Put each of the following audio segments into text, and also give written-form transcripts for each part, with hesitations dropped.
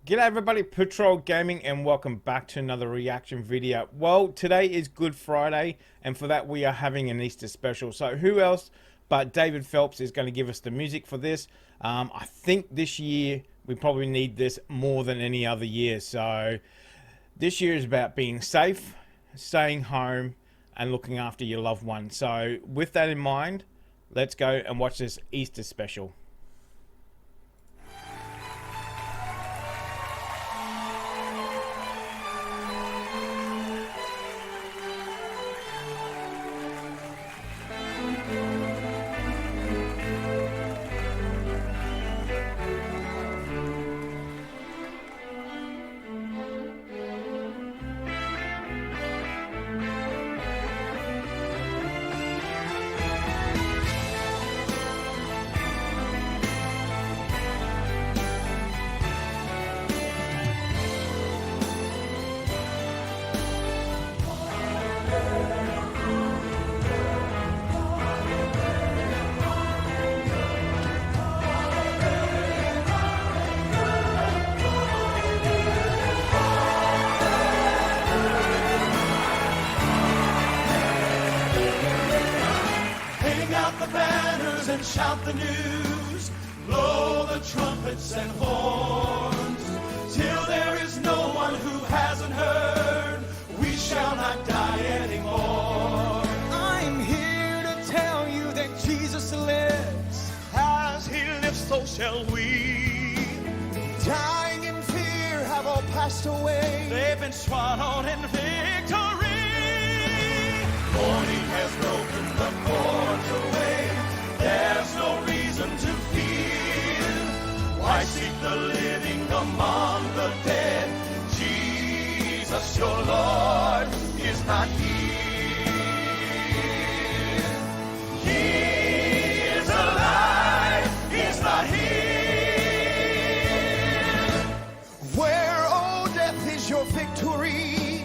G'day everybody, Patrol Gaming, and welcome back to another reaction video. Well, today is Good Friday, and for that we are having an Easter special. So who else but David Phelps is going to give us the music for this. I think this year we probably need this more than any other year. So this year is about being safe, staying home, and looking after your loved ones. So with that in mind, let's go and watch this Easter special. The banners and shout the news, blow the trumpets and horns, till there is no one who hasn't heard, we shall not die anymore. I'm here to tell you that Jesus lives. As he lives, so shall we. Dying in fear have all passed away. They've been swallowed in victory. Morning has broken the cords away. There's no reason to fear. Why seek the living among the dead? Jesus, your Lord, is not here. He is alive. He's not here. Where, oh, death is your victory?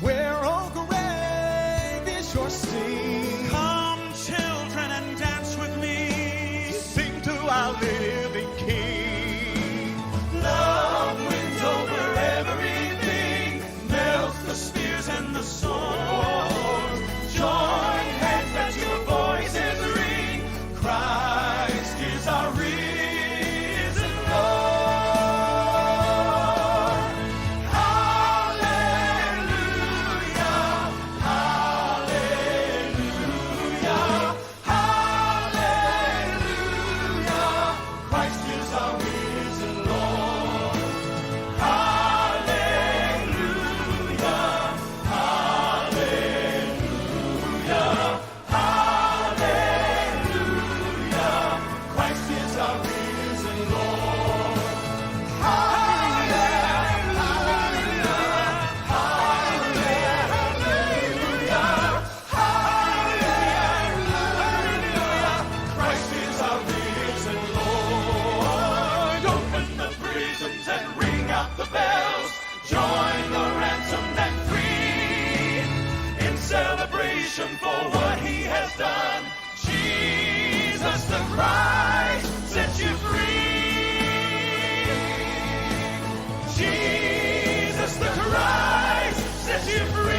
Where, oh, grave is your sting? Come, children, and dance with me. Sing to our living King. Love wins over everything, melts the spears and the swords. Join hands, let your voices ring. Christ is our risen Lord. Hallelujah, hallelujah, hallelujah. Christ is our risen Lord. Hallelujah, hallelujah, hallelujah. Christ is our risen Lord. Christ is our risen Lord. Open the prisons and ring out the bells. Join the ransomed and free in celebration for what he has done. Jesus the Christ sets you free. Jesus the Christ sets you free.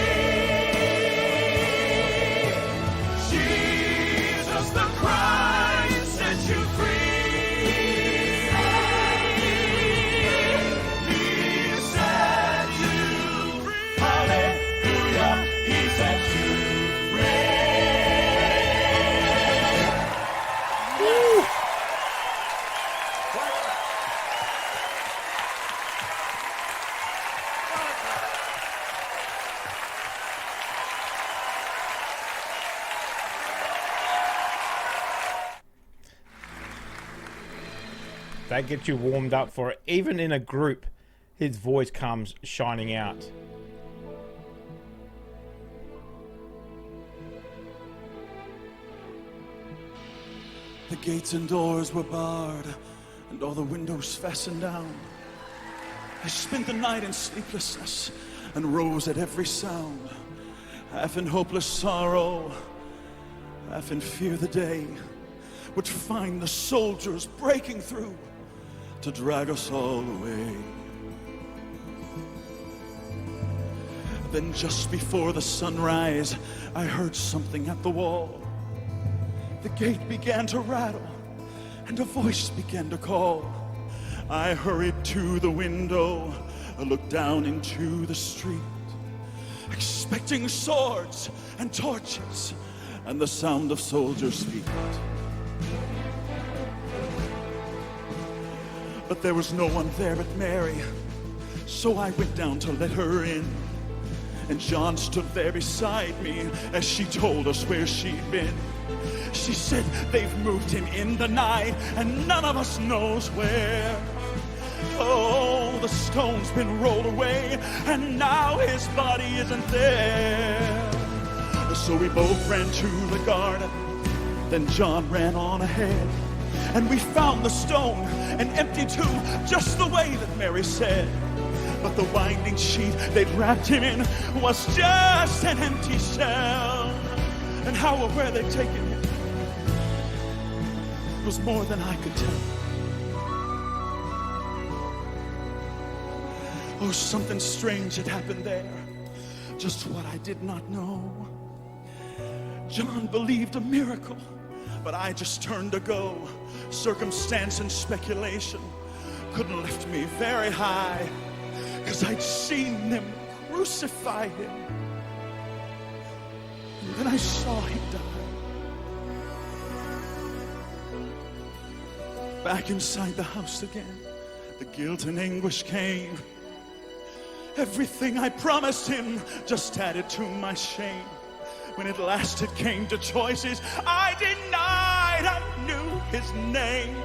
Jesus the Christ sets you free. He set you free. Hallelujah. He set you free. That gets you warmed up for it. Even in a group, his voice comes shining out. The gates and doors were barred, and all the windows fastened down. I spent the night in sleeplessness, and rose at every sound, half in hopeless sorrow, half in fear the day would find the soldiers breaking through to drag us all away. Then just before the sunrise, I heard something at the wall. The gate began to rattle, and a voice began to call. I hurried to the window, I looked down into the street, expecting swords and torches and the sound of soldiers' feet. But there was no one there but Mary, so I went down to let her in. And John stood there beside me as she told us where she'd been. She said, they've moved him in the night and none of us knows where. Oh, the stone's been rolled away and now his body isn't there. So we both ran to the garden, then John ran on ahead. And we found the stone, an empty tomb, just the way that Mary said. But the winding sheet they'd wrapped him in was just an empty shell. And how or where they'd taken him was more than I could tell. Oh, something strange had happened there, just what I did not know. John believed a miracle, but I just turned to go. Circumstance and speculation couldn't lift me very high, 'cause I'd seen them crucify him. And then I saw him die. Back inside the house again, the guilt and anguish came. Everything I promised him just added to my shame. When at last it came to choices, I denied I knew his name.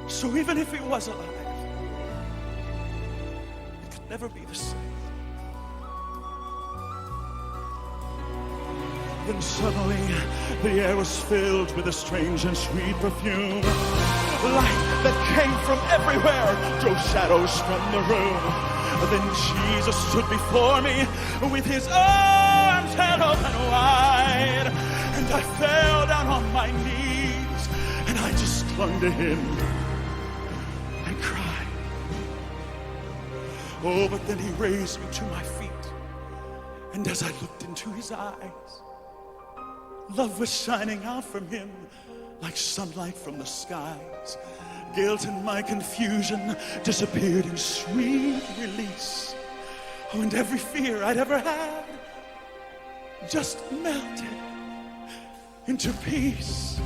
So even if he was alive, it could never be the same. Then suddenly the air was filled with a strange and sweet perfume. Light that came from everywhere drove shadows from the room. Then Jesus stood before me with his arms held open wide. And I fell down on my knees and I just clung to him and cried. Oh, but then he raised me to my feet. And as I looked into his eyes, love was shining out from him like sunlight from the skies. Guilt and my confusion disappeared in sweet release. Oh, and every fear I'd ever had just melted into peace.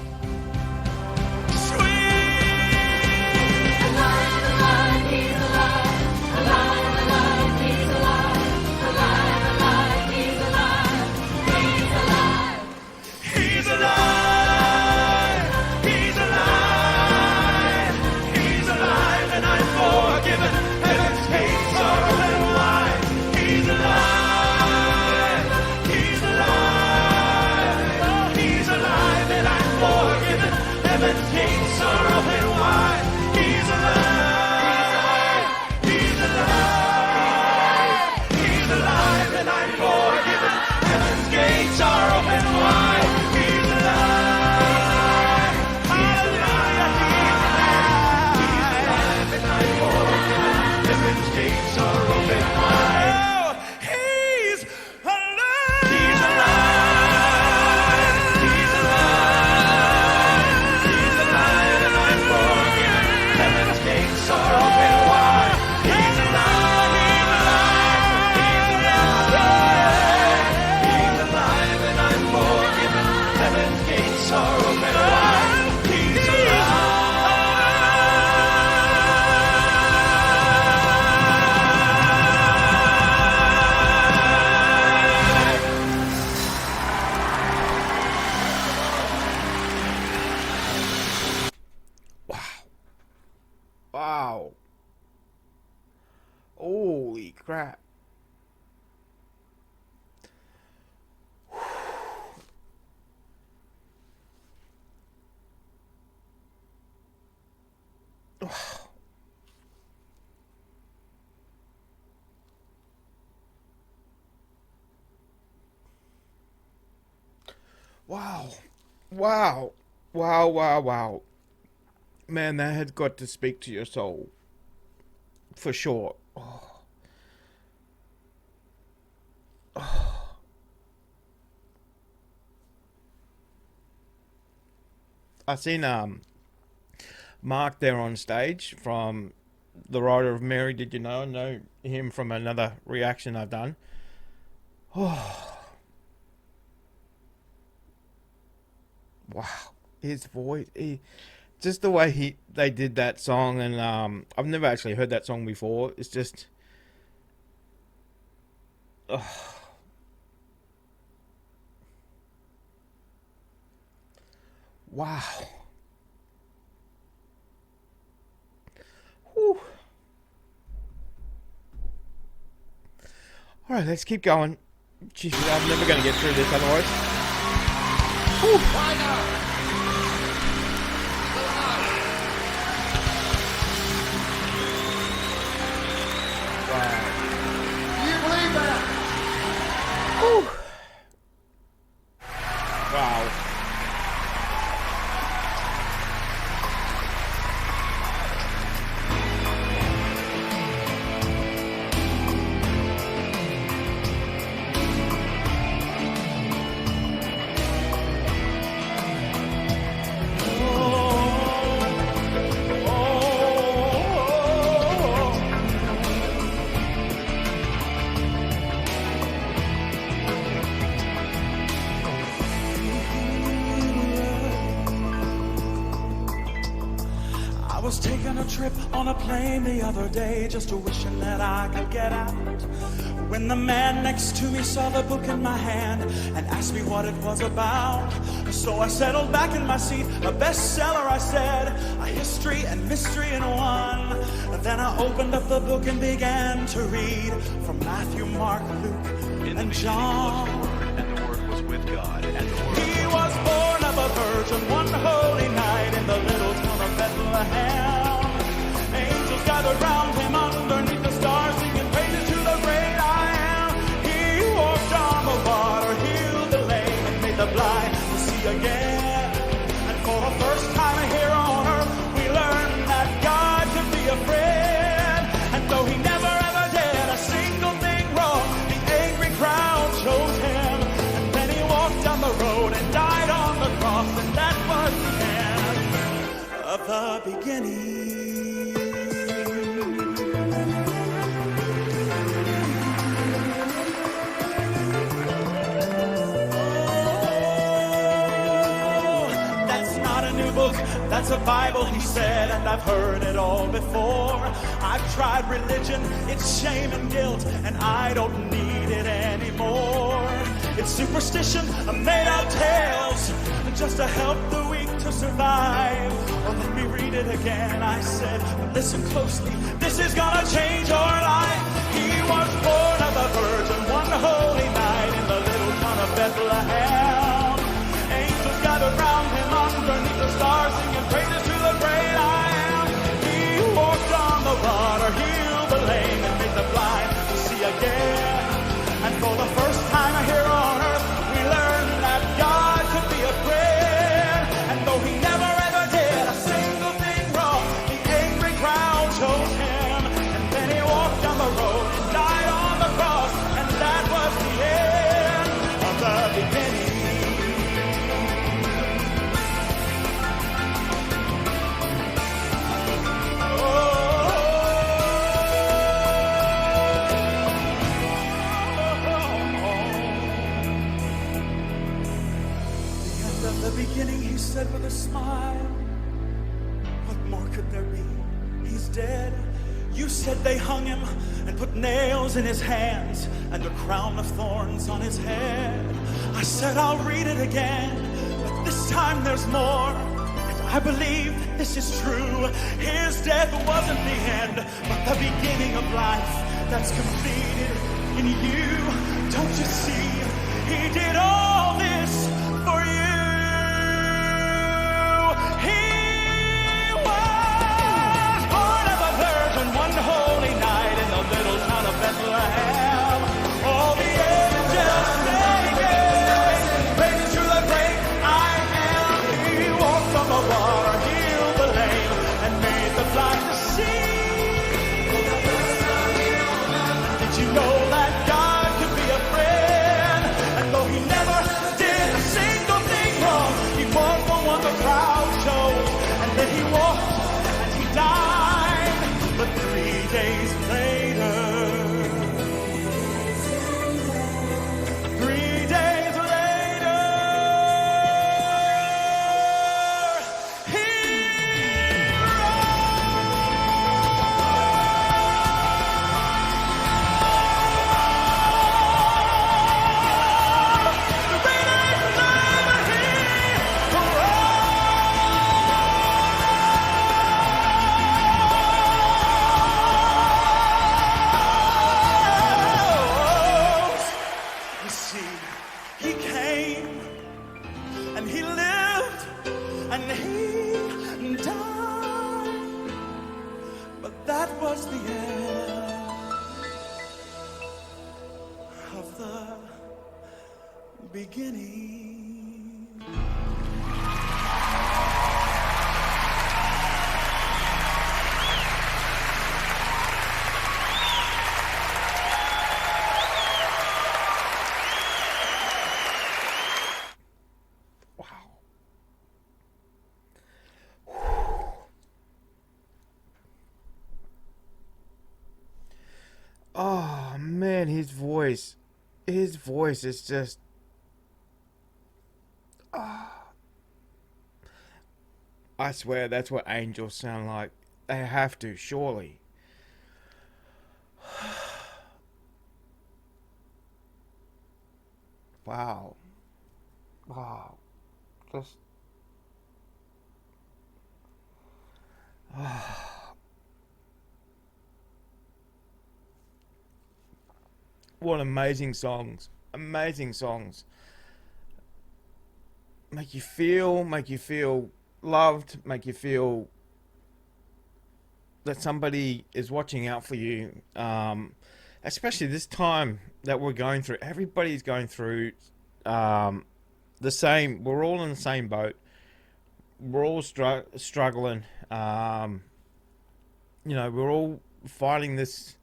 Wow. Holy crap. Wow. Wow. Wow, wow, wow. Man, that has got to speak to your soul. For sure. Oh. I seen Mark there on stage from the writer of Mary. Did you know? I know him from another reaction I've done. Oh, wow, his voice, just the way they did that song, and I've never actually heard that song before. It's just, oh, wow. Whew. All right, let's keep going. Jeez, I'm never going to get through this otherwise. Whew. Wow. I was taking a trip on a plane the other day, just wishing that I could get out, when the man next to me saw the book in my hand and asked me what it was about. So I settled back in my seat, a bestseller, I said, a history and mystery in one. Then I opened up the book and began to read from Matthew, Mark, Luke, and John. And the Word was with God, and the Word He was born of a virgin one holy night in the little town of Bethlehem. Angels gathered round him underneath the stars, singing praises to the great I am. He walked on the water, healed the lame, and made the blind to see again. And for the first time here on earth, we learn that God can be a friend. And though he never ever did a single thing wrong, the angry crowd chose him. And then he walked down the road and died on the cross, and that was the end of the beginning. That's a Bible, he said, and I've heard it all before. I've tried religion, it's shame and guilt, and I don't need it anymore. It's superstition, made-up tales, just to help the weak to survive. Oh, let me read it again, I said, but listen closely, this is gonna change your life. He was born of a virgin one holy night in the little town of Bethlehem. Angels gathered round him underneath the stars, singing praises to the great I am. He walked on the water, healed the lame, and made the blind to see again. And for the first time here on earth, we learned that God could be a friend. And though he never ever did a single thing wrong, the angry crowd chose him. And then he walked down the road and died on the cross, and that was the end of the beginning. Beginning, he said with a smile, what more could there be? He's dead. You said they hung him and put nails in his hands and a crown of thorns on his head. I said I'll read it again, but this time there's more, and I believe that this is true. His death wasn't the end, but the beginning of life that's completed in you. Don't you see? He did all this for you. Bethlehem, all the angels singing praises to the great I am. He walked on the water, healed the lame, and made the blind to see. Did you know that God could be a friend? And though he never and he lived, and he died. But that was the end of the beginning. Oh man, his voice is just, I swear that's what angels sound like. They have to, surely. Wow. Wow. Just, what amazing songs. Amazing songs. Make you feel loved, make you feel that somebody is watching out for you. Especially this time that we're going through. Everybody's going through the same. We're all in the same boat. We're all struggling. You know, we're all fighting this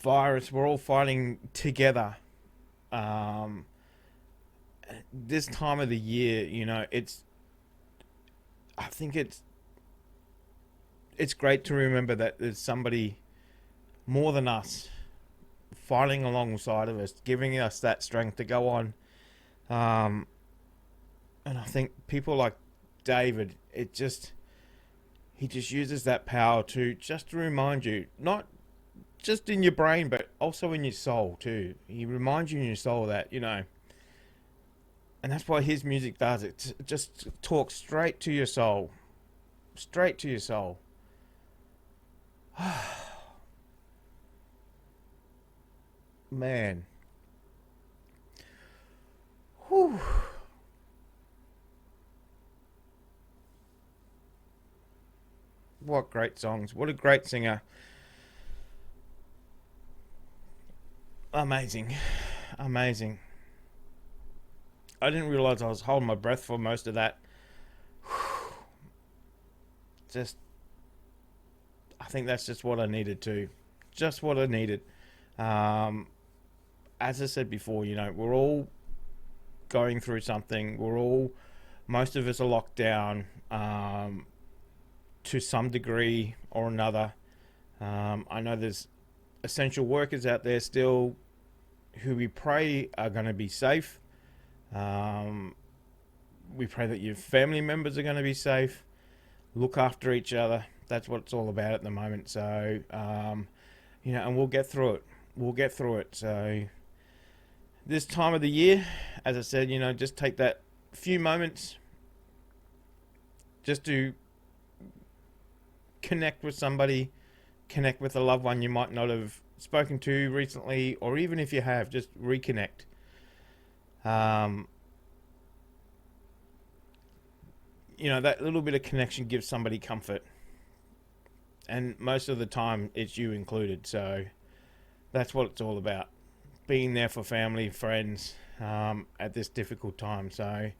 virus. We're all fighting together. This time of the year, you know, I think it's great to remember that there's somebody more than us fighting alongside of us, giving us that strength to go on. And I think people like David, he just uses that power to just remind you, not just in your brain, but also in your soul too. He reminds you in your soul that, you know, and that's what his music does. It just talks straight to your soul. Straight to your soul. Man. Whew. What great songs. What a great singer. Amazing. Amazing. I didn't realize I was holding my breath for most of that. Just, I think that's just what I needed to. Just what I needed. As I said before, you know, we're all going through something. Most of us are locked down to some degree or another. I know there's essential workers out there still who we pray are going to be safe. We pray that your family members are going to be safe. Look after each other. That's what it's all about at the moment. So, you know, and we'll get through it. We'll get through it. So, this time of the year, as I said, you know, just take that few moments just to connect with somebody, connect with a loved one you might not have spoken to recently, or even if you have, just reconnect. You know, that little bit of connection gives somebody comfort, and most of the time it's you included. So that's what it's all about, being there for family, friends, at this difficult time. So,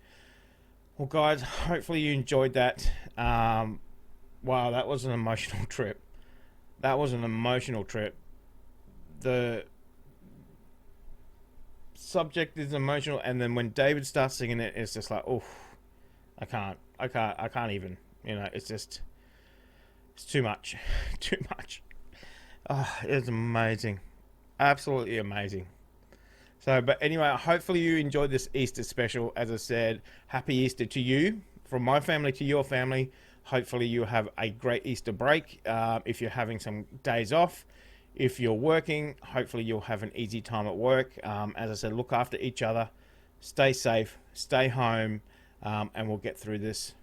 well guys, hopefully you enjoyed that. Wow, that was an emotional trip. That was an emotional trip. The subject is emotional, and then when David starts singing it, it's just like, oh, I can't even, you know, it's too much. Too much. Oh, it's amazing. Absolutely amazing. So, but anyway, hopefully you enjoyed this Easter special. As I said, happy Easter to you, from my family to your family. Hopefully you have a great Easter break. If you're having some days off, if you're working, hopefully you'll have an easy time at work. As I said, look after each other, stay safe, stay home, and we'll get through this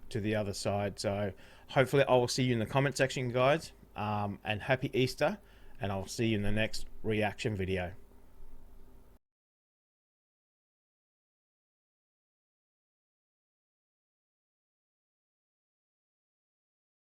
to the other side. So hopefully I will see you in the comment section, guys, and happy Easter, and I'll see you in the next reaction video.